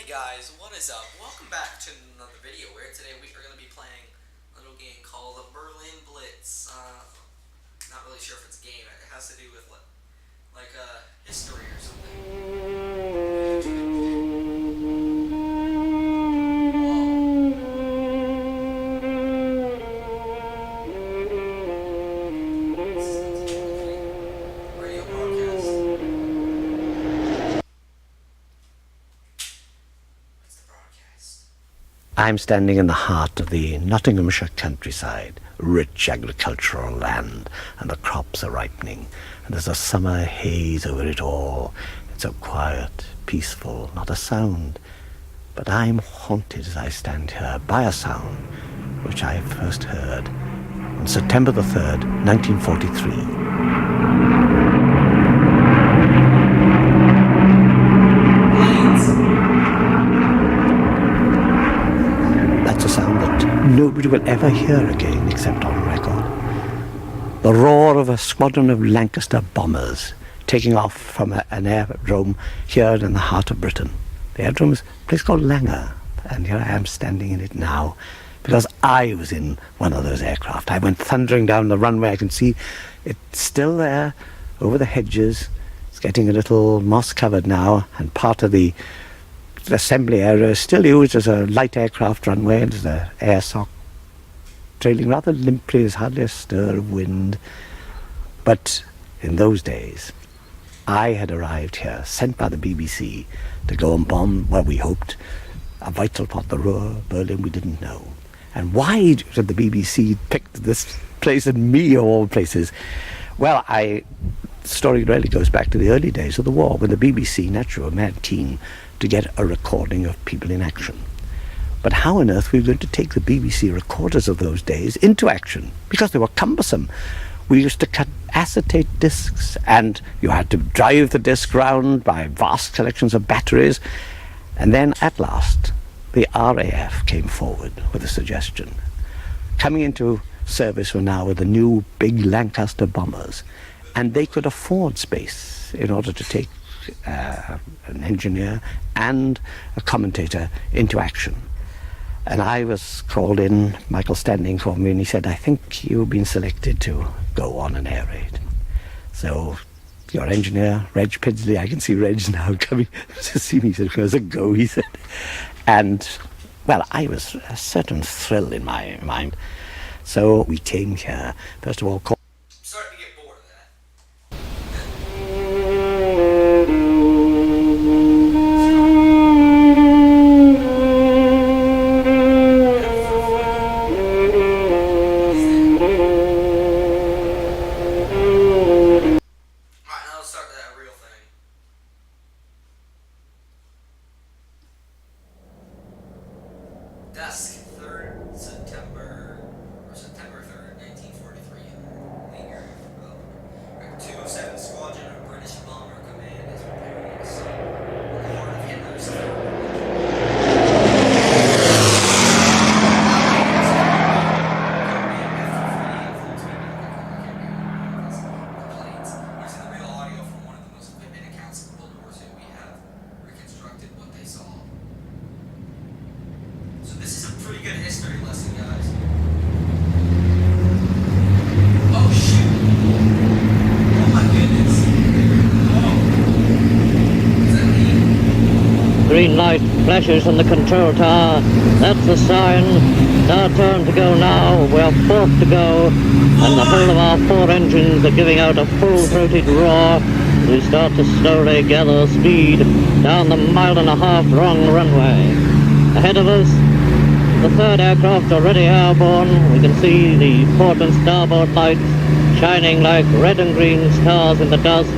Guys, what is up? Welcome back to another video where today we are going to be playing a little game called the Berlin Blitz. Not really sure if it's a game. It has to do with history or something. Radio broadcast. What's the broadcast? I'm standing in the heart of the Nottinghamshire countryside, rich agricultural land, and the crops are ripening, and there's a summer haze over it all. It's so quiet, peaceful, not a sound. But I'm haunted as I stand here by a sound which I first heard on September the 3rd, 1943. That's a sound that nobody will ever hear again except on record. The roar of a squadron of Lancaster bombers taking off from an aerodrome here in the heart of Britain. The aerodrome is a place called Langer, and here I am standing in it now because I was in one of those aircraft. I went thundering down the runway. I can see it's still there over the hedges. It's getting a little moss-covered now, and part of the assembly area is still used as a light aircraft runway, and there's an air sock trailing rather limply. There's hardly a stir of wind. But in those days, I had arrived here, sent by the BBC, to go and bomb, well, we hoped, a vital part of the Ruhr, Berlin, we didn't know. And why did the BBC pick this place and me of all places? Well, the story really goes back to the early days of the war, when the BBC naturally were mad keen to get a recording of people in action. But how on earth were we going to take the BBC recorders of those days into action? Because they were cumbersome. We used to cut acetate discs, and you had to drive the disc round by vast collections of batteries. And then, at last, the RAF came forward with a suggestion. Coming into service were now the new big Lancaster bombers, and they could afford space in order to take an engineer and a commentator into action. And I was called in, Michael standing for me, and he said, "I think you've been selected to go on an air raid. So your engineer, Reg Pidsley," I can see Reg now coming to see me, he said, "There's a go," he said. And, well, I was a certain thrill in my mind. So we came here, first of all, I'm starting to get bored of that. Alright, now let's start that real thing. Dusk, 3rd September, or September 3rd, 1943. The year of 207 Squadron of British Bomber Command is preparing to assault the heart of Hitler's using the real audio from one of the most vivid accounts of World War II, we have reconstructed what they saw. So this is a pretty good history lesson, guys. Oh shoot! Oh my goodness! Oh! Is that me? Green light flashes on the control tower. That's the sign. It's our turn to go now. We're fourth to go. And the whole of our four engines are giving out a full-throated roar as we start to slowly gather speed down the mile-and-a-half long runway. Ahead of us, the third aircraft already airborne. We can see the port and starboard lights shining like red and green stars in the dusk.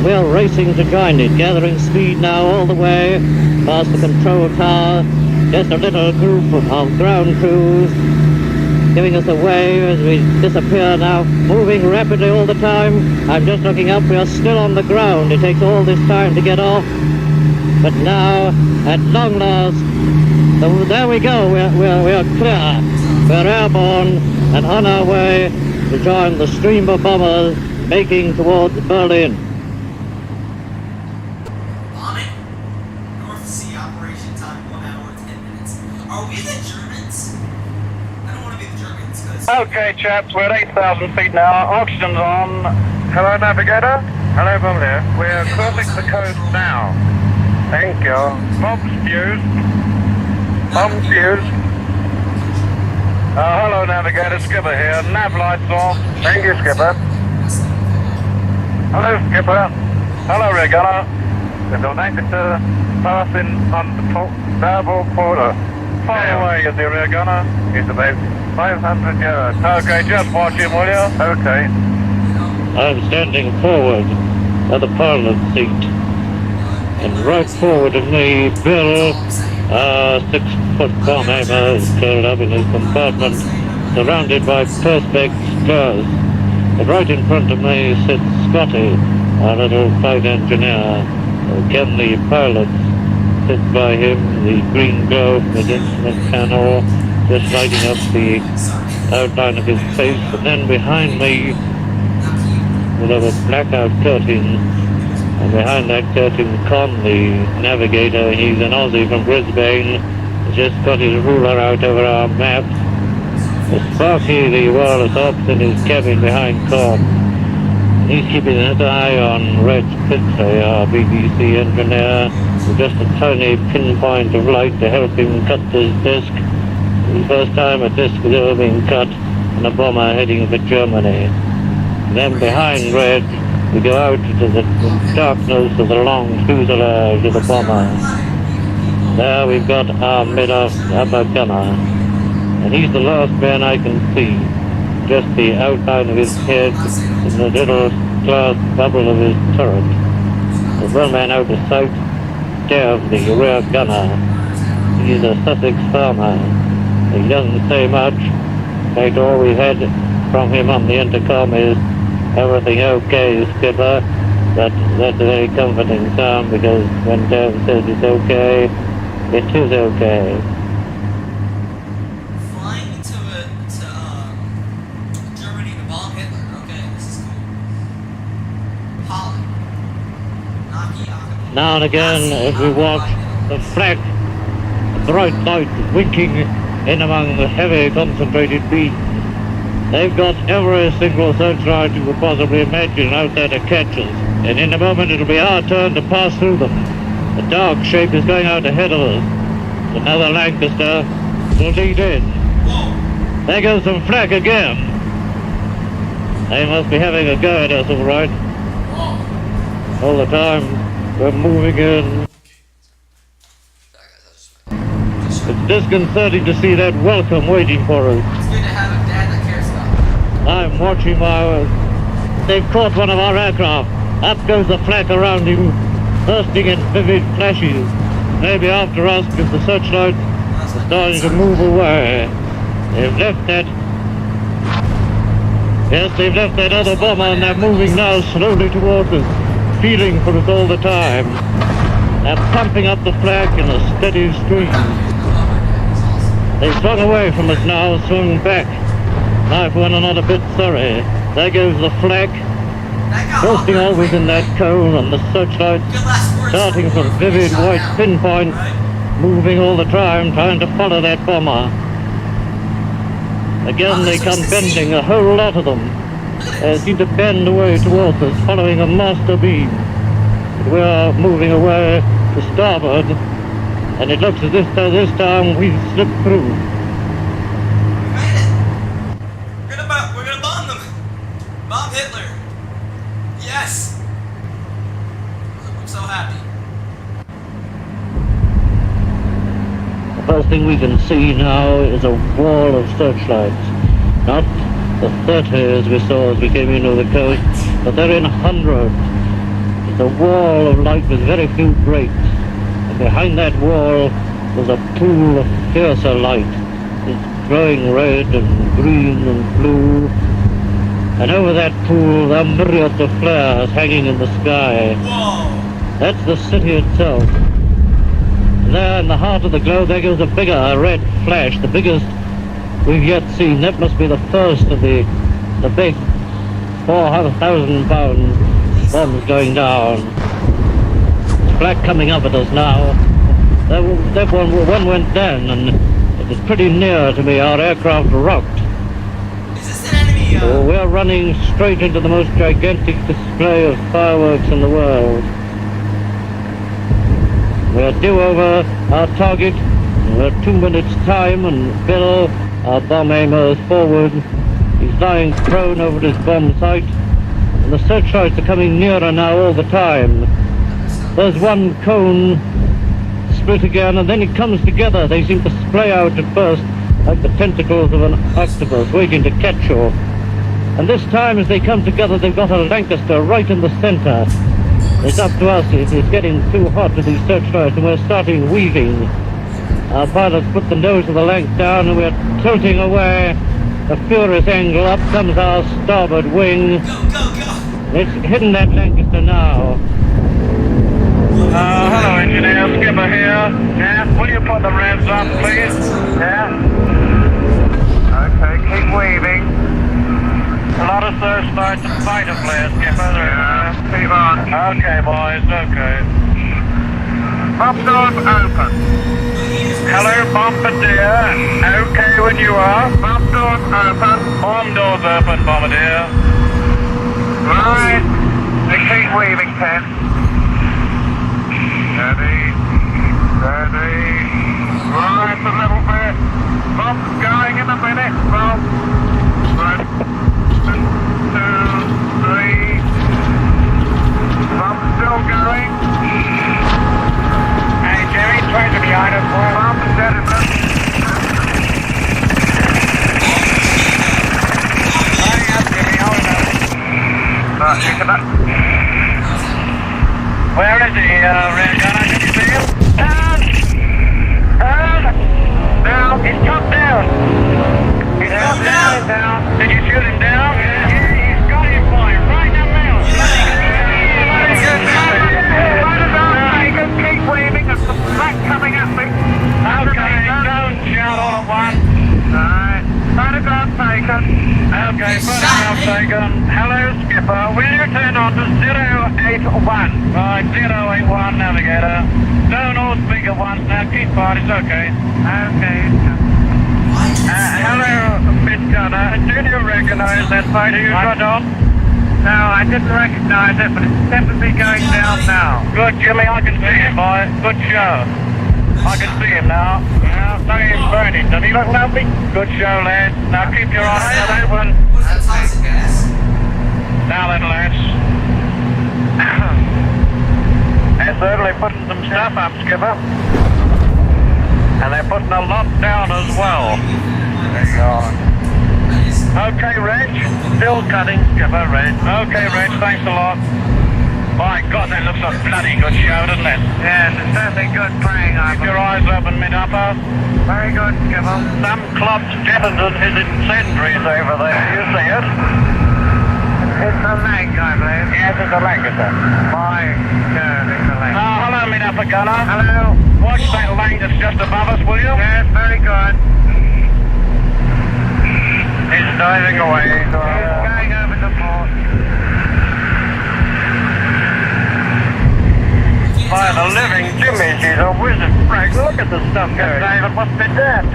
We're racing to join it, gathering speed now all the way past the control tower. Just a little group of our ground crews giving us away as we disappear now, moving rapidly all the time. I'm just looking up, we are still on the ground. It takes all this time to get off. But now, at long last, there we go, we're clear. We're airborne and on our way to join the stream of bombers making towards Berlin. Bombing? North Sea operation time 1 hour 10 minutes. Are we the Germans? I don't want to be the Germans because. Okay, chaps, we're at 8,000 feet now. Oxygen's on. Hello, navigator. Hello, Bombardier. We're crossing the coast now. Thank you. Bombs fused. Bombs fused. Hello, navigator. Skipper here. Nav lights off. Thank you, Skipper. Hello, Skipper. Hello, rear gunner. There's no navigator. Passing on the starboard quarter. Fire away, is the rear gunner. It's about 500 yards. Okay, just watch him, will you? Okay. I'm standing forward at the pilot seat, and right forward of me, Bill, a 6-foot bomb hammer, is curled up in his compartment, surrounded by perspex stars. And right in front of me sits Scotty, our little flight engineer. Again, the pilot sits by him, the green globe, the instrument panel, just lighting up the outline of his face, and then behind me, there was a blackout curtain, and behind that curtain, Con, the navigator, he's an Aussie from Brisbane, has just got his ruler out over our map. Sparky, the wireless ops, in his cabin behind Con. He's keeping an eye on Reg Pitsley, our BBC engineer, with just a tiny pinpoint of light to help him cut this disc. The first time a disc has ever been cut on a bomber heading for Germany. Then behind Red, we go out into the darkness of the long fuselage of the bomber. There we've got our mid-off upper gunner, and he's the last man I can see. Just the outline of his head in the little glass bubble of his turret. There's one man out of sight, Dev, the rear gunner. He's a Sussex farmer. He doesn't say much. In fact, all we've had from him on the intercom is, "Everything okay, Skipper?" But that's a very comforting sound, because when Dev says it's okay, it is okay. Flying to Germany to bomb Hitler. Okay, this is cool. Holland. Naki Akaba. Now and again, as we watch the flag, the bright light winking in among the heavy concentrated beams. They've got every single searchlight you could possibly imagine out there to catch us. And in a moment it'll be our turn to pass through them. The dark shape is going out ahead of us. Another Lancaster will lead in. Whoa. There goes some flak again. They must be having a go at us, all right. Whoa. All the time we're moving in. It's disconcerting to see that welcome waiting for us. It's good to have a dad that cares about. I'm watching my... They've caught one of our aircraft. Up goes the flak around him, bursting in vivid flashes. Maybe after us, because the searchlight is starting to move away. They've left that... Yes, they've left that other bomber, and they're moving now slowly towards us, feeling for us all the time. They're pumping up the flak in a steady stream. They've swung away from us now, swung back. I, for one, are not a bit sorry. There goes the flak, bursting always in that cone, and the searchlights starting from vivid white pinpoints, moving all the time, trying to follow that bomber. Again they come bending, a whole lot of them. They seem to bend away towards us, following a master beam. But we are moving away to starboard, and it looks as if this time we've slipped through. We made it. We're gonna bomb them. Bomb Hitler. Yes. I'm so happy. The first thing we can see now is a wall of searchlights. Not the 30 as we saw as we came into the coast, but they're in hundreds. It's a wall of light with very few breaks. And behind that wall was a pool of fiercer light. It's glowing red and green and blue. And over that pool there are myriads of flares hanging in the sky. Whoa. That's the city itself. There in the heart of the glow, there goes a bigger red flash, the biggest we've yet seen. That must be the first of the big 400,000-pound bombs going down. It's black coming up at us now. That one went down, and it was pretty near to me. Our aircraft rocked. Is this an enemy? We're running straight into the most gigantic display of fireworks in the world. We're due over our target in 2 minutes' time, and Bill, our bomb aimer, is forward. He's lying prone over his bomb site, and the searchlights are coming nearer now all the time. There's one cone split again, and then it comes together. They seem to splay out at first like the tentacles of an octopus waiting to catch you. And this time, as they come together, they've got a Lancaster right in the center. It's up to us. It's getting too hot with these searchlights, and we're starting weaving. Our pilots put the nose of the Lanc down, and we're tilting away. A furious angle. Up comes our starboard wing. Go, go, go! It's hitting that Lancaster now. Hello, engineer. Skipper here. Yeah? Will you put the revs up, please? Yeah? Okay, keep weaving. A lot of searchlights and fighter flares, Skipper. Yeah, keep on. Okay, boys, okay. Bomb doors open. Hello, Bombardier. Okay when you are. Bomb doors open. Bomb doors open, Bombardier. Right. Keep weaving, Ken. Steady. Steady. Right a little bit. Bomb's going in a minute. Bomb. 1, 2, 3. Bomb's still going. Hey, Jerry, try to behind us. Bomb's dead in there. Hurry up, Jerry. Hold on. Where is he, Red Gunner? Did you see him? Down! He's come down! He's come down! Did you shoot him down? Yeah, he's got him for you, right in the middle! Keep waving, there's some black coming at me! Okay, don't shout all at once! Alright, photograph taken. Okay, photograph taken. Hello, Skipper. Will you turn on to 081? Right, 081, navigator. Don't all speak at once now. Keep quiet, it's okay. Okay. Hello, Mid Gunner. Did you recognize that fighter you got on? No, I didn't recognize it, but it's definitely going down now. Good, Jimmy. I can see him, boy. Good show. I can see him now. Yeah, no, he's burning. Does he look lovely? Good show, lads. Now keep your eyes open. Was that toxic gas? Now then, lads. They're certainly putting some stuff up, Skipper. And they're putting a lot down as well. There you go. Okay, Reg. Still cutting, Skipper, Reg. Okay, Reg, thanks a lot. My God, that looks a bloody good show, doesn't it? Yes, it's certainly good playing, I Keep your eyes open, mid-upper. Very good, Skipper. Some club's jettisoned his incendiaries over there. You see it? It's a Lanc, I believe. Yes, it's a Lancaster. My God, it's a Lanc. Hello, mid-upper gunner. Hello. Watch that Lanc that's just above us, will you? Yes, very good. He's diving away. He's going over the port. By the living Jimmy, she's a wizard, Frank. Look at the stuff going. David must be dead.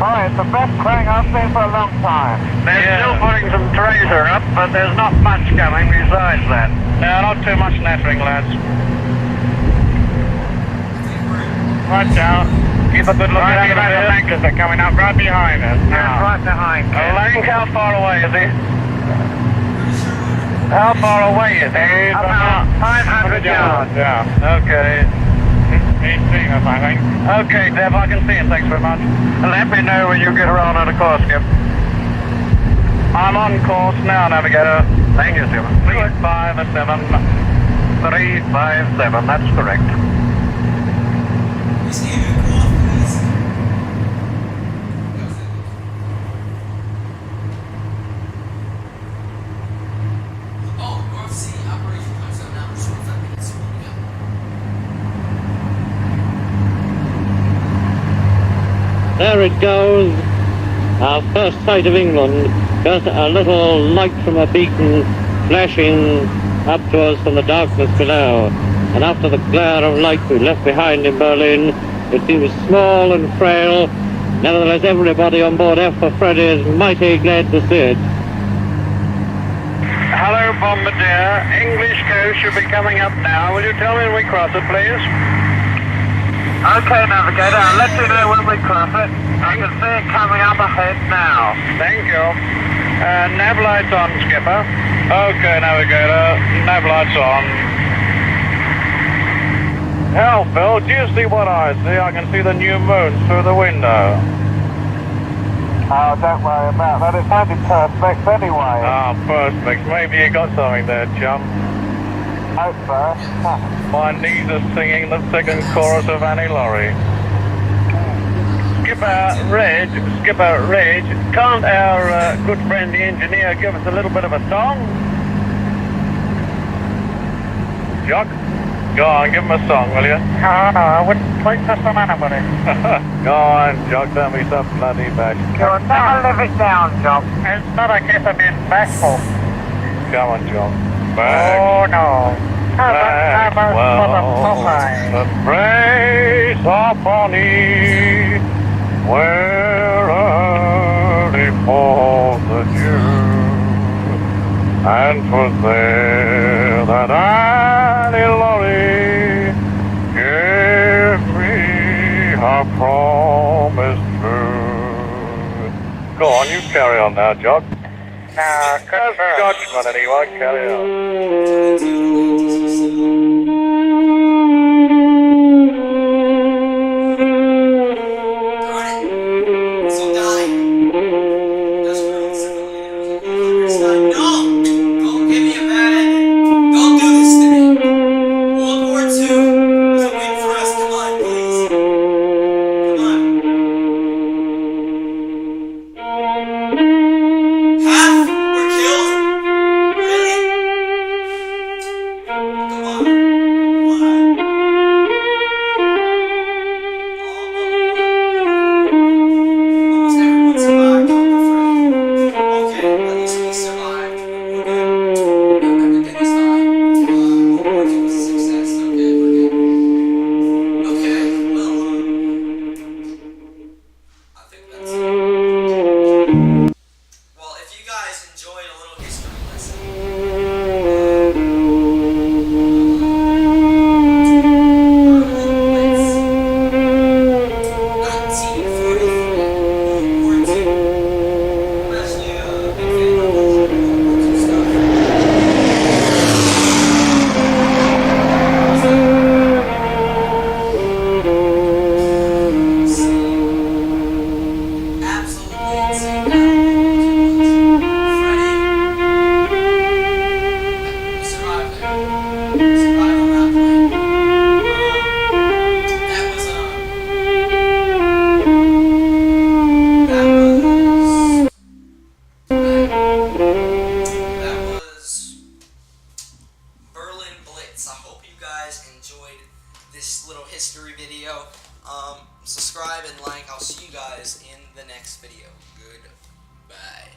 Oh, it's the best crane I've seen for a long time. They're still putting some tracer up, but there's not much coming besides that. No, not too much nattering, lads. Watch out. Keep a good look at the Lancers. They're coming up right behind us. Yeah, right behind us. Lanc, how far away is he? How far away is he? About 500 yards. Yeah. Okay. He's seeing us, I think. Okay, Deb, I can see him. Thanks very much. Let me know when you get around on the course, Skip. I'm on course now, navigator. Thank you, Skip. 357. 357, that's correct. There it goes, our first sight of England, just a little light from a beacon flashing up to us from the darkness below. and after the glare of light we left behind in Berlin, it seems small and frail. Nevertheless, everybody on board F for Freddy is mighty glad to see it. Hello, Bombardier. English coast should be coming up now. Will you tell me when we cross it, please? Okay, Navigator. I'll let you know when we cross it. I can see it coming up ahead now. Thank you. Nav lights on, Skipper. Okay, Navigator. Nav lights on. Hell, Bill, do you see what I see? I can see the new moon through the window. Oh, don't worry about that. It's only Perspex anyway. Oh, Perspex. Maybe you got something there, chum. Hope so. My knees are singing the second chorus of Annie Laurie. Skipper Reg, can't our good friend the engineer give us a little bit of a song? Jock? Go on, give him a song, will you? No, I wouldn't play this on anybody. Go on, Jock, don't be so bloody bad. You'll never live it down, Jock. It's not a case of being bashful. Come on, Jock. Back. Oh, no. How about the praise upon thee, where early falls the dew, and 'twas there that Annie Laurie gave me her promise true. Go on, you carry on now, Jock. Nah, Scotchman anyway, carry on. This little history video. Subscribe and like. I'll see you guys in the next video. Goodbye.